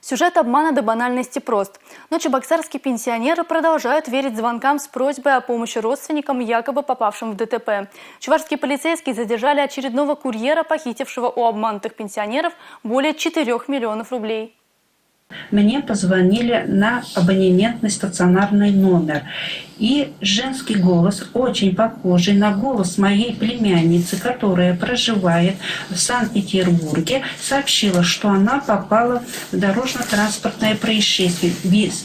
Сюжет обмана до банальности прост. Но чебоксарские пенсионеры продолжают верить звонкам с просьбой о помощи родственникам, якобы попавшим в ДТП. Чувашские полицейские задержали очередного курьера, похитившего у обманутых пенсионеров более 4 миллионов рублей. Мне позвонили на абонементный стационарный номер. И женский голос, очень похожий на голос моей племянницы, которая проживает в Санкт-Петербурге, сообщила, что она попала в дорожно-транспортное происшествие,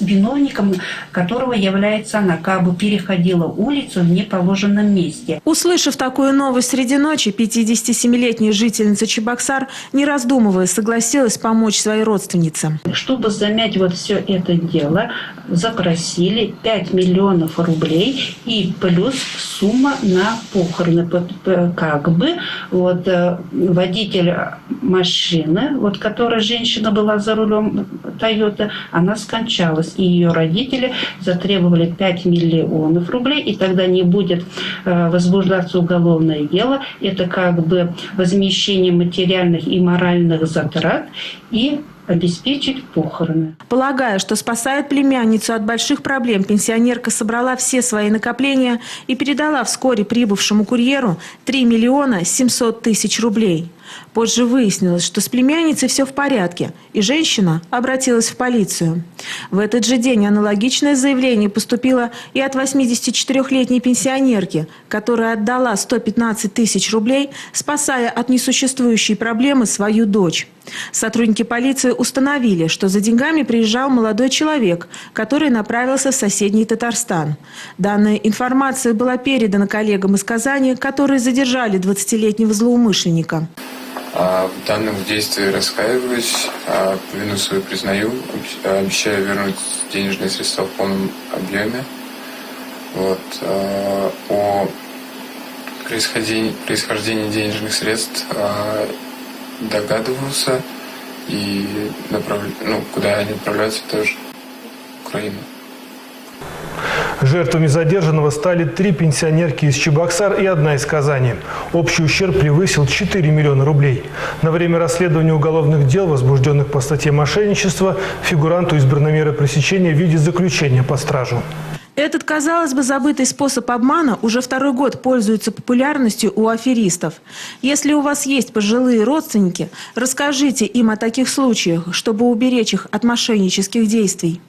виновником которого является она, как бы переходила улицу в неположенном месте. Услышав такую новость среди ночи, 57-летняя жительница Чебоксар, не раздумывая, согласилась помочь своей родственнице. Чтобы замять вот все это дело, запросили 5 миллионов рублей и плюс сумма на похороны. Как бы вот водитель машины, вот которая женщина была за рулем Toyota, она скончалась. И ее родители затребовали 5 миллионов рублей, и тогда не будет возбуждаться уголовное дело. Это как бы возмещение материальных и моральных затрат и обеспечить похороны. Полагая, что спасает племянницу от больших проблем, пенсионерка собрала все свои накопления и передала вскоре прибывшему курьеру 3 миллиона 700 тысяч рублей. Позже выяснилось, что с племянницей все в порядке, и женщина обратилась в полицию. В этот же день аналогичное заявление поступило и от 84-летней пенсионерки, которая отдала 115 тысяч рублей, спасая от несуществующей проблемы свою дочь. Сотрудники полиции установили, что за деньгами приезжал молодой человек, который направился в соседний Татарстан. Данная информация была передана коллегам из Казани, которые задержали 20-летнего злоумышленника. В данном действии раскаиваюсь, вину свою признаю, обещаю вернуть денежные средства в полном объеме. О происхождении денежных средств догадывался, и куда они отправляются, тоже Украина. Жертвами задержанного стали 3 пенсионерки из Чебоксар и 1 из Казани. Общий ущерб превысил 4 миллиона рублей. На время расследования уголовных дел, возбужденных по статье мошенничества, фигуранту избрана мера пресечения в виде заключения под стражу. Этот, казалось бы, забытый способ обмана уже 2-й год пользуется популярностью у аферистов. Если у вас есть пожилые родственники, расскажите им о таких случаях, чтобы уберечь их от мошеннических действий.